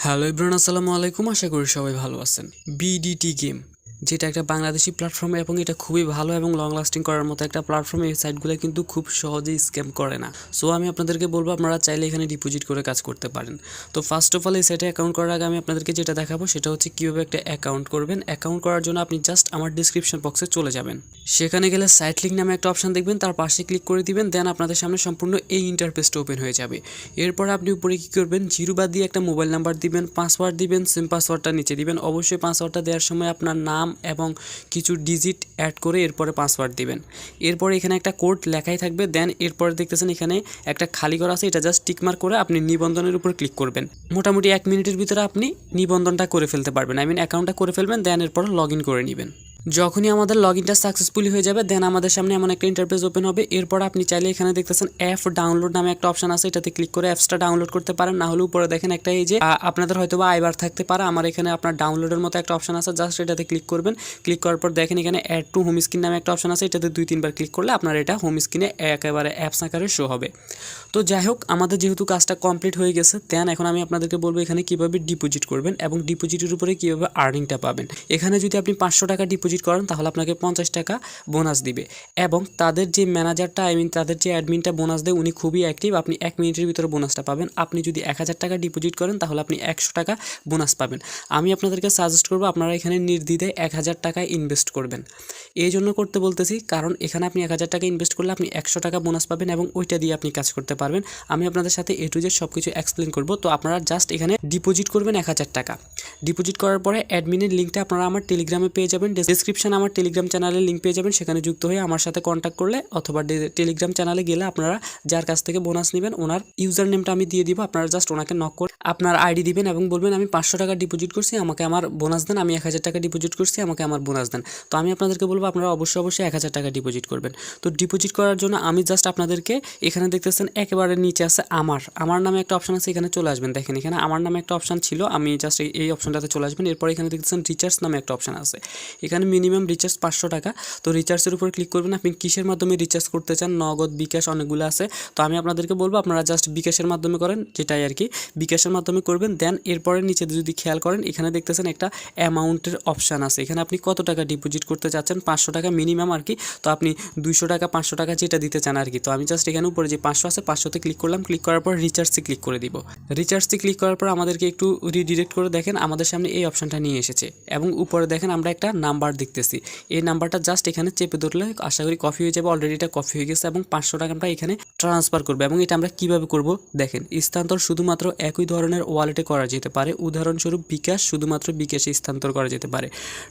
Hello everyone, আসসালামু আলাইকুম। আশা করি সবাই ভালো আছেন। বিডিটি গেম যেটা একটা বাংলাদেশি প্ল্যাটফর্ম এবং এটা খুবই ভালো এবং লং লাস্টিং করার মতো একটা প্ল্যাটফর্ম। এই সাইটগুলো কিন্তু খুব সহজেই স্ক্যাম করে না। সো আমি আপনাদেরকে বলবো আপনারা চাইলে এখানে ডিপোজিট করে কাজ করতে পারেন। তো ফার্স্ট অফ অল এই সাইটে অ্যাকাউন্ট করার আগে আমি আপনাদেরকে যেটা দেখাবো সেটা হচ্ছে কীভাবে একটা অ্যাকাউন্ট করবেন। অ্যাকাউন্ট করার জন্য আপনি জাস্ট আমার ডিসক্রিপশন বক্সে চলে যাবেন। সেখানে গেলে সাইট লিঙ্ক নামে একটা অপশন দেখবেন, তার পাশে ক্লিক করে দিবেন। দেন আপনাদের সামনে সম্পূর্ণ এই ইন্টারফেসটা ওপেন হয়ে যাবে। এরপর আপনি উপরে কী করবেন, জিরো বাদ দিয়ে একটা মোবাইল নাম্বার দিবেন, পাসওয়ার্ড দিবেন, সিম পাসওয়ার্ডটা নিচে দিবেন। অবশ্যই পাসওয়ার্ডটা দেওয়ার সময় আপনার নাম এবং কিছু ডিজিট অ্যাড করে এরপরে পাসওয়ার্ড দিবেন। এরপরে এখানে একটা কোড লেখাই থাকবে। দেন এরপরে দেখতেছেন এখানে একটা খালি ঘর আছে, এটা জাস্ট টিকমার্ক করে আপনি নিবন্ধনের উপর ক্লিক করবেন। মোটামুটি 1 মিনিটের ভিতরে আপনি নিবন্ধনটা করে ফেলতে পারবেন, অ্যাকাউন্টটা করে ফেলবেন। দেন এরপর লগ ইন করে নেবেন। যখনই আমাদের লগ ইনটা সাকসেসফুলি হয়ে যাবে দেন আমাদের সামনে এমন একটা ইন্টারফেস ওপেন হবে। এরপর আপনি চাইলে এখানে দেখতেছেন অ্যাপ ডাউনলোড নামে একটা অপশন আছে, এটাতে ক্লিক করে অ্যাপসটা ডাউনলোড করতে পারেন। না হলে উপরে দেখেন একটা এই যে আপনাদের হয়তো বা আইবার থাকতে পারে, আমার এখানে আপনার ডাউনলোডের মতো একটা অপশন আছে, জাস্ট এটাতে ক্লিক করবেন। ক্লিক করার পর দেখেন এখানে অ্যাড টু হোম স্ক্রিন নামে একটা অপশন আছে, এটাতে 2-3 বার ক্লিক করলে আপনার এটা হোম স্ক্রিনে একেবারে অ্যাপস আকারে শো হবে। তো যাই হোক, আমাদের যেহেতু কাজটা কমপ্লিট হয়ে গেছে দেন এখন আমি আপনাদেরকে বলবো এখানে কীভাবে ডিপোজিট করবেন এবং ডিপোজিটের উপরে কীভাবে আর্নিংটা পাবেন। এখানে যদি আপনি 500 টাকা ডিপোজিট করেন তাহলে আপনাকে 50 টাকা বোনাস দিবে এবং তাদের যে ম্যানেজারটা তাদের যে অ্যাডমিনটা বোনাস দেয় উনি খুবই অ্যাক্টিভ। আপনি 1 মিনিটের ভিতরে বোনাসটা পাবেন। আপনি যদি 1000 টাকা ডিপোজিট করেন তাহলে আপনি 100 টাকা বোনাস পাবেন। আমি আপনাদেরকে সাজেস্ট করবো আপনারা এখানে নির্দ্বিধায় 1000 টাকা ইনভেস্ট করবেন। এই জন্য করতে বলতেছি কারণ এখানে আপনি 1000 টাকা ইনভেস্ট করলে আপনি 100 টাকা বোনাস পাবেন এবং ওইটা দিয়ে আপনি কাজ করতে পারবেন। আমি আপনাদের সাথে এ টু জেড সব কিছু এক্সপ্লেন করবো। তো আপনারা জাস্ট এখানে ডিপোজিট করবেন 1000 টাকা। ডিপোজিট করার পরে অ্যাডমিনের লিঙ্কটা আপনারা আমার টেলিগ্রামে পেয়ে যাবেন। ডিসক্রিপশনে আমার টেলিগ্রাম চ্যানেলের লিঙ্ক পেয়ে যাবেন, সেখানে যুক্ত হয়ে আমার সাথে কন্ট্যাক্ট করলে অথবা টেলিগ্রাম চ্যানেলে গেলে আপনারা যার কাছ থেকে বোনাস নেবেন ওনার ইউজার নেমটা আমি দিয়ে দিব। আপনারা জাস্ট ওনাকে নক করে আপনার আইডি দিবেন এবং বলবেন আমি 500 টাকা ডিপোজিট করছি, আমাকে আমার বোনাস দেন। আমি 1000 টাকা ডিপোজিট করছি, আমাকে আমার বোনাস দেন। তো আমি আপনাদেরকে বলবো আপনারা অবশ্যই 1000 টাকা ডিপোজিট করবেন। তো ডিপোজিট করার জন্য আমি জাস্ট আপনাদেরকে এখানে দেখতেছেন একেবারে নিচে আছে আমার নামে একটা অপশন আছে, এখানে চলে আসবেন। দেখেন এখানে আমার নামে একটা অপশন ছিল, আমি জাস্ট এই অপশনটাতে চলে আসবেন। এরপর এখানে দেখতেছেন রিচার্জ নামে একটা অপশন আছে, এখানে মিনিমাম রিচার্জ 500 টাকা। তো রিচার্জের উপর ক্লিক করবেন। আপনি কিসের মাধ্যমে রিচার্জ করতে চান, নগদ, বিকাশ, অনেকগুলো আছে। তো আমি আপনাদেরকে বলবো আপনারা জাস্ট বিকাশের মাধ্যমে করেন, যেটাই আর কি বিকাশের মাধ্যমে করবেন। দেন এরপরে নিচে যদি খেয়াল করেন এখানে দেখতেছেন একটা অ্যামাউন্টের অপশান আছে, এখানে আপনি কত টাকা ডিপোজিট করতে চাচ্ছেন, 500 টাকা মিনিমাম আর কি। তো আপনি 200 টাকা 500 টাকা যেটা দিতে চান আর কি। তো আমি জাস্ট এখানে উপরে যে 500 আছে 500তে ক্লিক করলাম। ক্লিক করার পর রিচার্জে ক্লিক করে দিব। রিচার্জে ক্লিক করার পর আমাদেরকে একটু রিডিরেক্ট করে দেখেন আমাদের সামনে এই অপশানটা নিয়ে এসেছে এবং উপরে দেখেন আমরা একটা নাম্বার দেখতেছি। এই নাম্বারটা জাস্ট এখানে চেপে ধরলে আশা করি কপি হয়ে যাবে। অলরেডি এটা কপি হয়ে গেছে এবং 500 টাকা আমরা এখানে ট্রান্সফার করবো। এবং এটা আমরা কিভাবে করব দেখেন, স্থানান্তর শুধুমাত্র একই ধরনের ওয়ালেটে করা যেতে পারে। উদাহরণস্বরূপ বিকাশ, শুধুমাত্র বিকাশে স্থানান্তর করা যেতে পারে।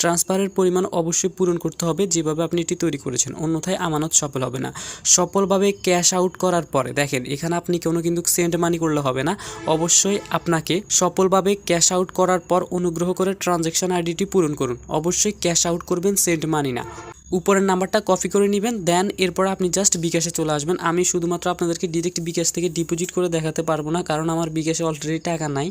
ট্রান্সফারের পরিমাণ অবশ্যই পূরণ করতে হবে যেভাবে আপনি এটি তৈরি করেছেন, অন্যথায় আমানত সফল হবে না। সফলভাবে ক্যাশ আউট করার পরে দেখেন এখানে আপনি কোনো কিন্তু সেন্ড মানি করলে হবে না, অবশ্যই আপনাকে সফলভাবে ক্যাশ আউট করার পর অনুগ্রহ করে ট্রানজ্যাকশন আইডিটি পূরণ করুন। অবশ্যই ক্যাশ আউট করবেন, সেন্ড মানি না। উপরের নাম্বারটা কপি করে নেবেন। দেন এরপর আপনি জাস্ট বিকাশে চলে আসবেন। আমি শুধুমাত্র আপনাদেরকে ডিরেক্ট বিকাশ থেকে ডিপোজিট করে দেখাতে পারবো না কারণ আমার বিকাশে অলরেডি টাকা নাই।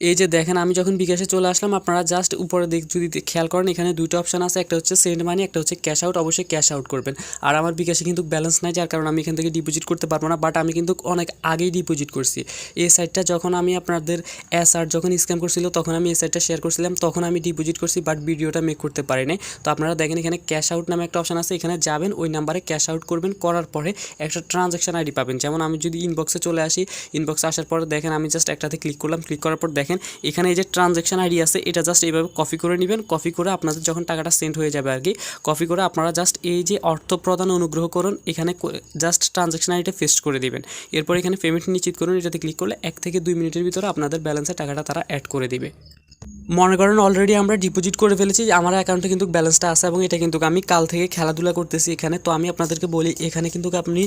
এই যে দেখেন আমি যখন বিকাশে চলে আসলাম, আপনারা জাস্ট উপরে যদি খেয়াল করেন এখানে দুটো অপশন আছে, একটা হচ্ছে সেন্ড মানি, একটা হচ্ছে ক্যাশ আউট। অবশ্যই ক্যাশ আউট করবেন। আর আমার বিকাশে কিন্তু ব্যালেন্স নাই, যার কারণে আমি এখান থেকে ডিপোজিট করতে পারবো না। বাট আমি কিন্তু অনেক আগেই ডিপোজিট করছি। এই সাইটটা যখন আমি আপনাদের যখন স্ক্যাম করছিল তখন আমি এই সাইটটা শেয়ার করছিলাম, তখন আমি ডিপোজিট করছি বাট ভিডিওটা মেক করতে পারি নাই। তো আপনারা দেখেন এখানে ক্যাশ আউট নামে একটা অপশন আছে, এখানে যাবেন, ওই নাম্বারে ক্যাশ আউট করবেন। করার পরে একটা ট্রানজ্যাকশন আইডি পাবেন। যেমন আমি যদি ইনবক্সে চলে আসি, ইনবক্সে আসার পরে দেখেন আমি জাস্ট একটাতে ক্লিক করলাম। ক্লিক করার পর দেখেন এখানে এই যে ট্রানজ্যাকশন আইডি আছে, এটা জাস্ট এইভাবে কপি করে নেবেন। কপি করে আপনাদের যখন টাকাটা সেন্ড হয়ে যাবে আর কি, কপি করে আপনারা জাস্ট এই যে অর্থ প্রদান অনুগ্রহ করুন এখানে জাস্ট ট্রানজ্যাকশন আইডিটা পেস্ট করে দিবেন। এরপর এখানে পেমেন্ট নিশ্চিত করুন, এটাতে ক্লিক করলে 1 থেকে 2 মিনিটের ভিতরে আপনাদের ব্যালেন্সে টাকাটা তারা অ্যাড করে দিবে। মনে করেন অলরেডি আমরা ডিপোজিট করে ফেলেছি, আমার অ্যাকাউন্টে কিন্তু ব্যালেন্সটা আছে এবং এটা কিন্তু আমি কাল থেকে খেলাধুলা করতেছি এখানে। তো আমি আপনাদেরকে বলি এখানে কিন্তু আপনি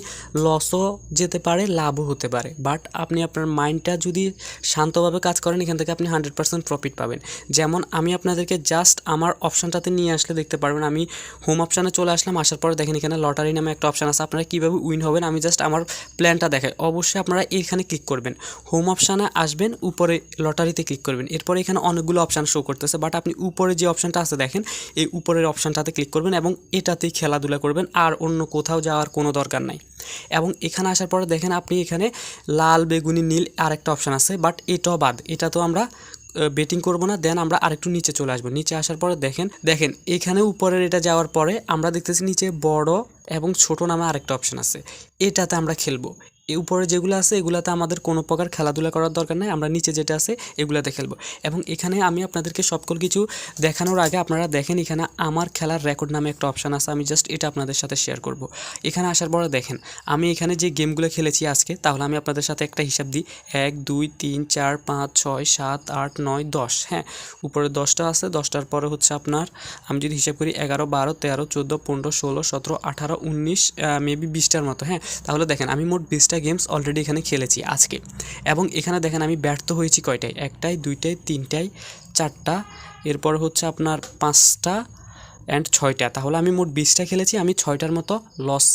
লসও যেতে পারে, লাভও হতে পারে। বাট আপনি আপনার মাইন্ডটা যদি শান্তভাবে কাজ করেন এখান থেকে আপনি 100% প্রফিট পাবেন। যেমন আমি আপনাদেরকে জাস্ট আমার অপশানটাতে নিয়ে আসলে দেখতে পারবেন, আমি হোম অপশানে চলে আসলাম। আসার পরে দেখেন এখানে লটারি নামে একটা অপশান আছে, আপনারা কীভাবে উইন হবেন আমি জাস্ট আমার প্ল্যানটা দেখাই। অবশ্যই আপনারা এখানে ক্লিক করবেন, হোম অপশানে আসবেন, উপরে লটারিতে ক্লিক করবেন। এরপরে এখানে অনেকগুলো অপশান শো করতেছে, বাট আপনি উপরে যে অপশানটা আছে দেখেন এই উপরের অপশানটাতে ক্লিক করবেন এবং এটাতেই খেলাধুলা করবেন, আর অন্য কোথাও যাওয়ার কোনো দরকার নাই। এবং এখানে আসার পরে দেখেন আপনি এখানে লাল, বেগুনি, নীল আরেকটা অপশান আছে, বাট এটাও বাদ, এটা তো আমরা বেটিং করব না। দেন আমরা আরেকটু নিচে চলে আসবো। নিচে আসার পরে দেখেন এখানে উপরের এটা যাওয়ার পরে আমরা দেখতেছি নিচে বড় এবং ছোট নামে আরেকটা অপশান আছে, এটাতে আমরা খেলবো। এই উপরে যেগুলো আছে এগুলাতে আমাদের কোনো প্রকার খেলাধুলা করার দরকার নেই, আমরা নিচে যেটা আছে এগুলাতে খেলবো। এবং এখানে আমি আপনাদেরকে সকল কিছু দেখানোর আগে আপনারা দেখেন এখানে আমার খেলার রেকর্ড নামে একটা অপশান আছে, আমি জাস্ট এটা আপনাদের সাথে শেয়ার করব। এখানে আসার পরে দেখেন আমি এখানে যে গেমগুলো খেলেছি আজকে, তাহলে আমি আপনাদের সাথে একটা হিসাব দিই। 1 2 3 4 5 6 7 8 9 10, হ্যাঁ উপরে 10টা আছে, 10টার পরে হচ্ছে আপনার আমি যদি হিসাব করি 11 12 13 14 15 16 17 18 19 মেবি 20টার মতো। হ্যাঁ তাহলে দেখেন আমি মোট 20টা গেমস অলরেডি এখানে খেলেছি আজকে। এবং এখানে দেখেন আমি ব্যর্থ হয়েছি কয়টায়, 1টায় 2টায় 3টায় 4টা, এরপর হচ্ছে আপনার 5টা অ্যান্ড 6টা। তাহলে আমি মোট 20টা খেলেছি, আমি 6টার মতো লস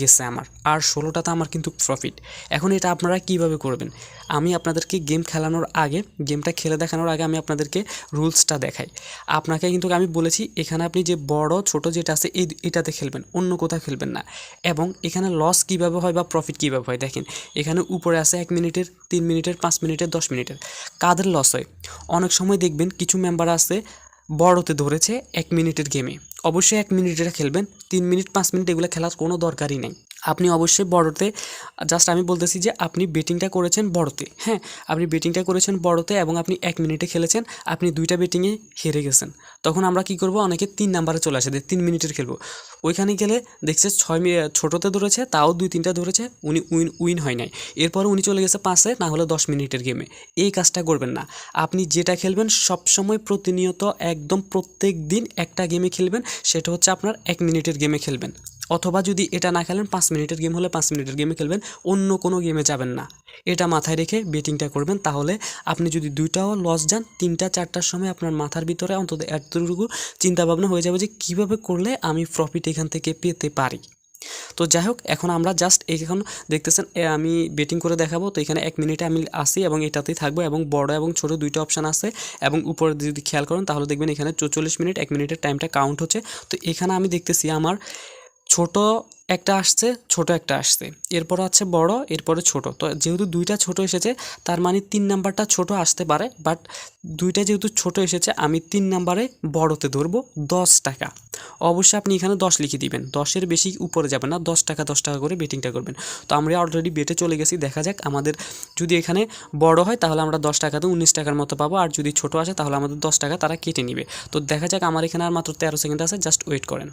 গেছে আমার, আর 16টাতে আমার কিন্তু প্রফিট। এখন এটা আপনারা কিভাবে করবেন, আমি আপনাদেরকে গেম খেলানোর আগে, গেমটা খেলে দেখানোর আগে আমি আপনাদেরকে রুলসটা দেখাই। আপনাকে কিন্তু আমি বলেছি এখানে আপনি যে বড় ছোট যেটা আছে এটাতে খেলবেন, অন্য কোথাও খেলবেন না। এবং এখানে লস কিভাবে হয় বা প্রফিট কিভাবে হয় দেখেন এখানে উপরে আছে 1 মিনিটের, 3 মিনিটের, 5 মিনিটের, 10 মিনিটের। কাদের লস হয়, অনেক সময় দেখবেন কিছু মেম্বার আছে বড়তে ধরেছে 1 মিনিটের গেমে, অবশ্যই 1 মিনিটের খেলবেন, 3 মিনিট 5 মিনিট এগুলো খেলার কোনো দরকারই নেই। আপনি অবশ্যই বড়তে, জাস্ট আমি বলতেছি যে আপনি বেটিংটা করেছেন বড়তে, হ্যাঁ আপনি বেটিংটা করেছেন বড়তে এবং আপনি 1 মিনিটে খেলেছেন, আপনি 2টা বেটিংয়ে হেরে গেছেন। তখন আমরা কি করব, অনেকে 3 নাম্বারে চলে আসে, 3 মিনিটের খেলবো। ওইখানে গেলে দেখছে 6 ছোটোতে ধরেছে, তাও 2-3টা ধরেছে, উনি উইন হয় নাই, এরপর উনি চলে গেছে 5-এ না হলে 10 মিনিটের গেমে। এই কাজটা করবেন না। আপনি যেটা খেলবেন সবসময় প্রতিনিয়ত একদম প্রত্যেক দিন একটা গেমে খেলবেন, সেটা হচ্ছে আপনার 1 মিনিটের গেমে খেলবেন। অথবা যদি এটা না খেলেন 5 মিনিটের গেম হলে 5 মিনিটের গেমে খেলবেন, অন্য কোনো গেমে যাবেন না। এটা মাথায় রেখে বেটিংটা করবেন, তাহলে আপনি যদি 2টাও লস যান 3টা 4টার সময় আপনার মাথার ভিতরে অন্তত এতটুকু চিন্তাভাবনা হয়ে যাবে যে কীভাবে করলে আমি প্রফিট এখান থেকে পেতে পারি। তো যাই হোক, এখন আমরা জাস্ট এখন দেখতেছেন আমি বেটিং করে দেখাবো। তো এখানে 1 মিনিটে আমি আসি এবং এটাতেই থাকবো, এবং বড় এবং ছোট 2টা অপশান আছে। এবং উপরে যদি খেয়াল করেন তাহলে দেখবেন এখানে 44 মিনিট 1 মিনিটের টাইমটা কাউন্ট হচ্ছে। তো এখানে আমি দেখতেছি আমার ছোট একটা আসছে, ছোট একটা আসছে, এরপর আছে বড়, এরপরে ছোট। তো যেহেতু 2টা ছোট এসেছে তার মানে 3 নাম্বারটা ছোট আসতে পারে, বাট 2টা যেহেতু ছোট এসেছে আমি 3 নাম্বারে বড়তে ধরবো 10 টাকা। অবশ্যই আপনি এখানে 10 লিখে দিবেন, 10-এর বেশি উপরে যাবে না, 10 টাকা 10 টাকা করে বেটিংটা করবেন। তো আমরা অলরেডি বেটে চলে গেছি, দেখা যাক আমাদের যদি এখানে বড় হয় তাহলে আমরা 10 টাকাতে 19 টাকার মতো পাবো, আর যদি ছোট আসে তাহলে আমাদের 10 টাকা তারা কেটে নিবে। তো দেখা যাক, আমার এখানে আর মাত্র 13 সেকেন্ড আছে, জাস্ট ওয়েট করেন।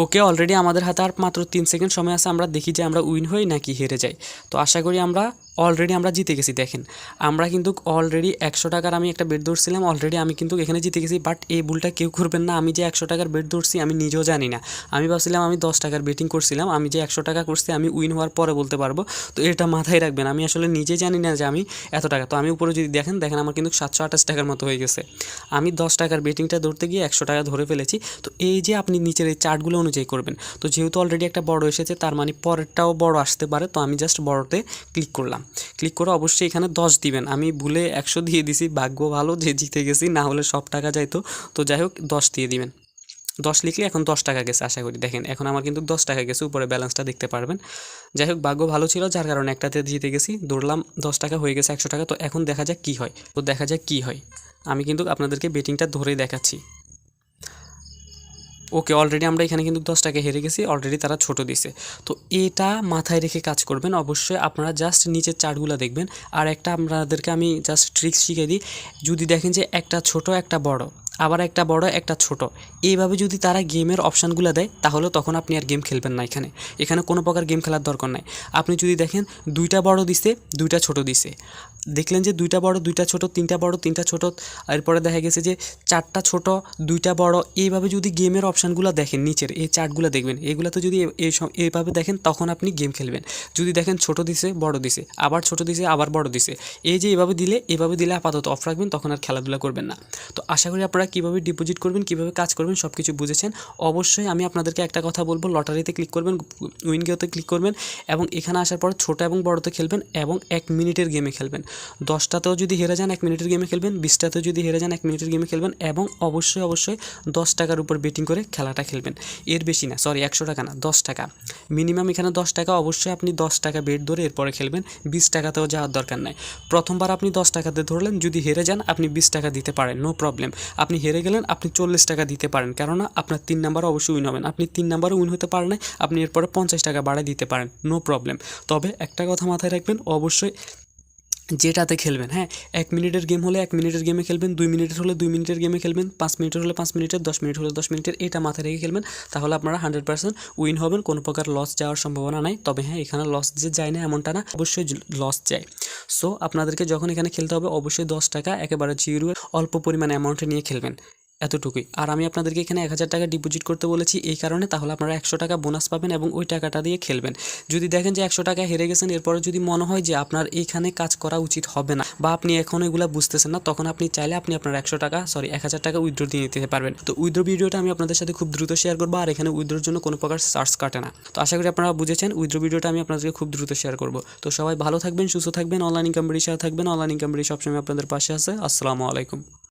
ওকে, অলরেডি আমাদের হাতে আর মাত্র 3 সেকেন্ড সময় আছে, আমরা দেখি যে আমরা উইন হই নাকি হেরে যাই। তো আশা করি আমরা অলরেডি জিতে গেছি। দেখেন আমরা কিন্তু অলরেডি 100 টাকার আমি একটা বেট ধরছিলাম, অলরেডি আমি কিন্তু এখানে জিতে গেছি। বাট এই ভুলটা কেউ করবেন না, আমি যে 100 টাকার বেট ধরছি আমি নিজেও জানি না, আমি ভাবছিলাম আমি 10 টাকার বেটিং করছিলাম, আমি যে 100 টাকা করছি আমি উইন হওয়ার পরে বলতে পারবো। তো এটা মাথায় রাখবেন, আমি আসলে নিজে জানি না যে আমি এত টাকা। তো আমি উপরে যদি দেখেন আমার কিন্তু 728 টাকার মতো হয়ে গেছে। আমি 10 টাকার বেটিংটা ধরতে গিয়ে 100 টাকা ধরে ফেলেছি। তো এই যে আপনি নিচের এই চার্টগুলো অনুযায়ী করবেন। তো যেহেতু অলরেডি একটা বড় এসেছে তার মানে পরেরটাও বড় আসতে পারে। তো আমি জাস্ট বড়তে ক্লিক করলাম, ক্লিক করে অবশ্যই এখানে 10 দিবেন। আমি ভুলে 100 দিয়ে দিছি, ভাগ্য ভালো যে জিতে গেছি, না হলে সব টাকা যাইতো। তো যাই হোক 10 দিয়ে দিবেন, 10 লিখলে এখন 10 টাকা গেছে আশা করি। দেখেন এখন আমার কিন্তু 10 টাকা গেছে, উপরে ব্যালেন্সটা দেখতে পারবেন। যাই হোক ভাগ্য ভালো ছিল যার কারণে একটাতে জিতে গেছি, দৌড়লাম 10 টাকা হয়ে গেছে 100 টাকা। তো এখন দেখা যাক কী হয়। তো দেখা যাক কী হয়, আমি কিন্তু আপনাদেরকে বেটিংটা ধরেই দেখাচ্ছি। ওকে, অলরেডি আমরা এখানে কিন্তু 10 টাকা হেরে গেছি, অলরেডি তারা ছোট দিছে। তো এটা মাথায় রেখে কাজ করবেন। অবশ্যই আপনারা জাস্ট নিচের চার্টগুলো দেখবেন। আর একটা আপনাদেরকে আমি জাস্ট ট্রিক্স শিখিয়ে দিই, যদি দেখেন যে একটা ছোট একটা বড়, আবার একটা বড় একটা ছোট, এইভাবে যদি তারা গেমের অপশানগুলো দেয় তাহলে তখন আপনি আর গেম খেলবেন না। এখানে কোনো প্রকার গেম খেলার দরকার নাই। আপনি যদি দেখেন 2টা বড় দিছে 2টা ছোট দিছে, দেখলেন যে 2টা বড় 2টা ছোট, 3টা বড় 3টা ছোট, এরপরে দেখা গেছে যে 4টা ছোট 2টা বড়, এইভাবে যদি গেমের অপশানগুলো দেখেন নিচের এই চার্টগুলো দেখবেন, এইগুলোতে যদি এইভাবে দেখেন তখন আপনি গেম খেলবেন। যদি দেখেন ছোট দিছে বড় দিছে, আবার ছোট দিছে আবার বড় দিছে, এই যে এইভাবে দিলে আপাতত অফ রাখবেন, তখন আর খেলাধুলা করবেন না। তো আশা করি আপনারা কীভাবে ডিপোজিট করবেন, কীভাবে কাজ করবেন সব কিছু বুঝেছেন। অবশ্যই আমি আপনাদেরকে একটা কথা বলবো, লটারিতে ক্লিক করবেন, উইন গেতে ক্লিক করবেন, এবং এখানে আসার পর ছোট এবং বড়তে খেলবেন এবং 1 মিনিটের গেমে খেলবেন। 10টাতেও যদি হেরে যান 1 মিনিটের গেমে খেলবেন, 20টাতেও যদি হেরে যান 1 মিনিটের গেমে খেলবেন এবং অবশ্যই 10 টাকার উপর বেটিং করে খেলাটা খেলবেন। এর বেশি না, সরি 100 টাকা না, 10 টাকা মিনিমাম। এখানে 10 টাকা, অবশ্যই আপনি 10 টাকা বেট ধরে এরপরে খেলবেন, 20 টাকাতেও যাওয়ার দরকার নাই। প্রথমবার আপনি 10 টাকাতে ধরলেন, যদি হেরে যান আপনি 20 টাকা দিতে পারেন, নো প্রবলেম। আপনি হেরে গেলেন, আপনি 40 টাকা দিতে পারেন, কেননা আপনার 3 নাম্বার অবশ্যই উইন হবেন। আপনি 3 নাম্বারও উইন হতে পারেন না, আপনি এরপরে 50 টাকা বাড়ায় দিতে পারেন, নো প্রবলেম। তবে একটা কথা মাথায় রাখবেন, অবশ্যই যেটাতে খেলবেন, হ্যাঁ, 1 মিনিটের গেম হলে 1 মিনিটের গেমে খেলবেন, 2 মিনিটের হলে 2 মিনিটের গেমে খেলবেন, 5 মিনিটের হলে 5 মিনিটের, 10 মিনিট হলে 10 মিনিটের, এটা মাথায় রেখে খেলবেন। তাহলে আপনারা 100% উইন হবেন, কোনো প্রকার লস যাওয়ার সম্ভাবনা নাই। তবে হ্যাঁ, এখানে লস যে যায় না এমনটা না, অবশ্যই লস যায়। সো আপনাদেরকে যখন এখানে খেলতে হবে অবশ্যই 10 টাকা একেবারে জিরো অল্প পরিমাণে অ্যামাউন্টে নিয়ে খেলবেন, এতটুকুই। আর আমি আপনাদেরকে এখানে 1000 টাকা ডিপোজিট করতে বলেছি এই কারণে, তাহলে আপনারা 100 টাকা বোনাস পাবেন এবং ওই টাকাটা দিয়ে খেলবেন। যদি দেখেন যে 100 টাকা হেরে গেছেন, এরপরে যদি মনে হয় যে আপনার এইখানে কাজ করা উচিত হবে না বা আপনি এখন এগুলো বুঝতেছেন না, তখন আপনি চাইলে আপনি আপনার 100 টাকা, সরি 1000 টাকা উইথড্র দিয়ে নিতে পারবেন। তো উইথড্র ভিডিওটা আমি আপনাদের সাথে খুব দ্রুত শেয়ার করবো, আর এখানে উইথড্রোর জন্য কোনো প্রকার চার্জ কাটে না। তো আশা করি আপনারা বুঝেছেন, উইথড্র ভিডিওটা আমি আপনাদেরকে খুব দ্রুত শেয়ার করবো। তো সবাই ভালো থাকবেন, সুস্থ থাকবেন, অনলাইন ইনকাম সাথে থাকবেন। অনলাইন ইনকাম সবসময় আপনাদের পাশে আছে। আসসালামু আলাইকুম।